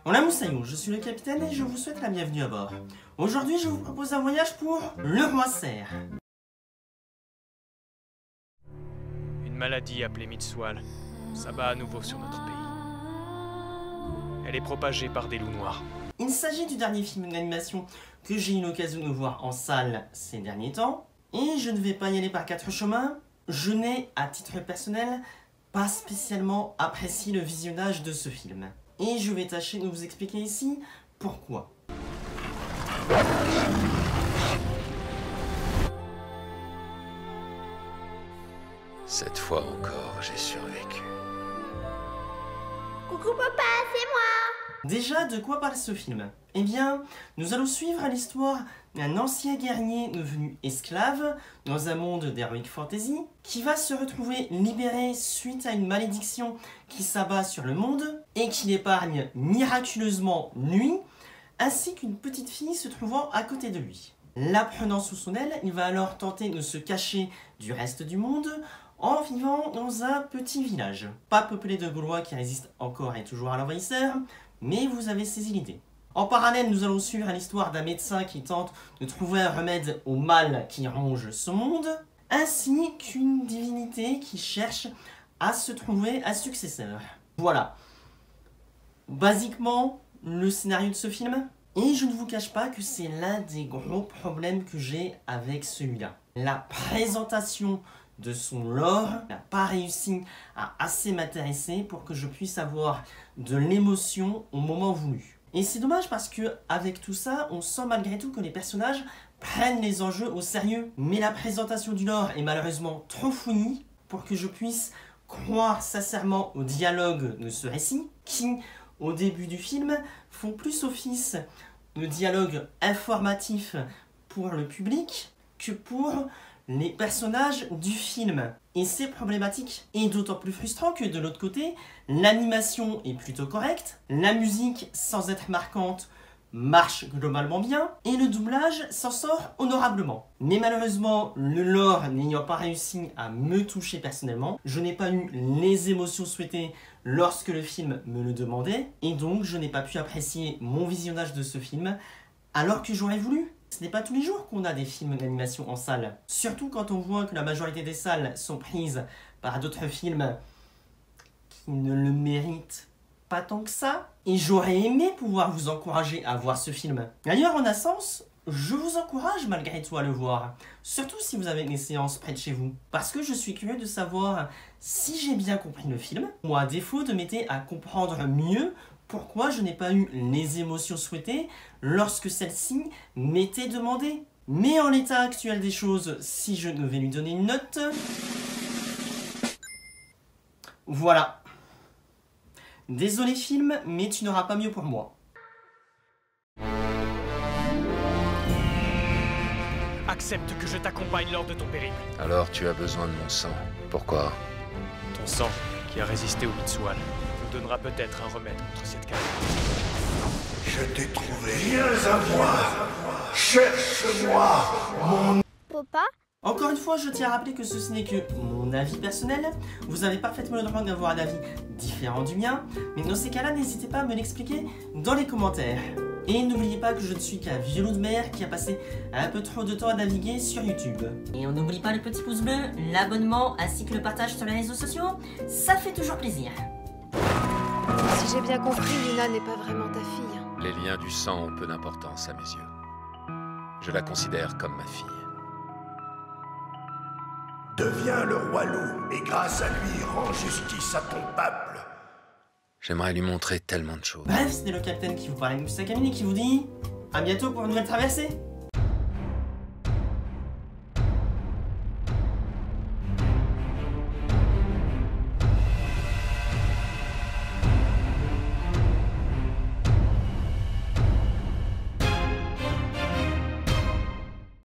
Hola Moussaillou, je suis le capitaine et je vous souhaite la bienvenue à bord. Aujourd'hui, je vous propose un voyage pour le roi cerf. Une maladie appelée Mitsual s'abat à nouveau sur notre pays. Elle est propagée par des loups noirs. Il s'agit du dernier film d'animation que j'ai eu l'occasion de voir en salle ces derniers temps. Et je ne vais pas y aller par quatre chemins. Je n'ai, à titre personnel, pas spécialement apprécié le visionnage de ce film. Et je vais tâcher de vous expliquer ici pourquoi. Cette fois encore, j'ai survécu. Coucou papa, c'est moi! Déjà, de quoi parle ce film? Eh bien, nous allons suivre l'histoire d'un ancien guerrier devenu esclave dans un monde d'heroic fantasy qui va se retrouver libéré suite à une malédiction qui s'abat sur le monde et qui l'épargne miraculeusement lui ainsi qu'une petite fille se trouvant à côté de lui. La prenant sous son aile, il va alors tenter de se cacher du reste du monde en vivant dans un petit village, pas peuplé de Gaulois qui résistent encore et toujours à l'envahisseur, mais vous avez saisi l'idée. En parallèle, nous allons suivre l'histoire d'un médecin qui tente de trouver un remède au mal qui ronge ce monde, ainsi qu'une divinité qui cherche à se trouver un successeur. Voilà. Basiquement, le scénario de ce film. Et je ne vous cache pas que c'est l'un des gros problèmes que j'ai avec celui-là. La présentation de son lore n'a pas réussi à assez m'intéresser pour que je puisse avoir de l'émotion au moment voulu. Et c'est dommage parce que avec tout ça, on sent malgré tout que les personnages prennent les enjeux au sérieux. Mais la présentation du lore est malheureusement trop fouillie pour que je puisse croire sincèrement au dialogue de ce récit, qui, au début du film, font plus office de dialogue informatif pour le public que pour les personnages du film. Et c'est problématique. Et d'autant plus frustrant que de l'autre côté, l'animation est plutôt correcte, la musique, sans être marquante, marche globalement bien, et le doublage s'en sort honorablement. Mais malheureusement, le lore n'ayant pas réussi à me toucher personnellement, je n'ai pas eu les émotions souhaitées lorsque le film me le demandait, et donc je n'ai pas pu apprécier mon visionnage de ce film alors que j'aurais voulu. Ce n'est pas tous les jours qu'on a des films d'animation en salle. Surtout quand on voit que la majorité des salles sont prises par d'autres films qui ne le méritent pas tant que ça. Et j'aurais aimé pouvoir vous encourager à voir ce film. D'ailleurs, en un sens, je vous encourage malgré tout à le voir. Surtout si vous avez des séances près de chez vous. Parce que je suis curieux de savoir si j'ai bien compris le film. Ou à défaut de m'aider à comprendre mieux pourquoi je n'ai pas eu les émotions souhaitées lorsque celle-ci m'était demandée. Mais en l'état actuel des choses, si je devais lui donner une note... Voilà. Désolé film, mais tu n'auras pas mieux pour moi. Accepte que je t'accompagne lors de ton périple. Alors tu as besoin de mon sang. Pourquoi? Ton sang, qui a résisté au Mitsual, nous donnera peut-être un remède contre cette maladie. Je t'ai trouvé. Viens à moi. Cherche-moi, mon... Papa? Encore une fois, je tiens à rappeler que ceci n'est que mon avis personnel. Vous avez parfaitement le droit d'avoir un avis différent du mien. Mais dans ces cas-là, n'hésitez pas à me l'expliquer dans les commentaires. Et n'oubliez pas que je ne suis qu'un vieux loup de mer qui a passé un peu trop de temps à naviguer sur YouTube. Et on n'oublie pas le petit pouce bleu, l'abonnement ainsi que le partage sur les réseaux sociaux. Ça fait toujours plaisir. Si j'ai bien compris, Lina n'est pas vraiment ta fille. Les liens du sang ont peu d'importance à mes yeux. Je la considère comme ma fille. Deviens le roi loup et grâce à lui, rends justice à ton peuple. J'aimerais lui montrer tellement de choses. Bref, c'était le capitaine qui vous parlait de Musakamine et qui vous dit à bientôt pour une nouvelle traversée.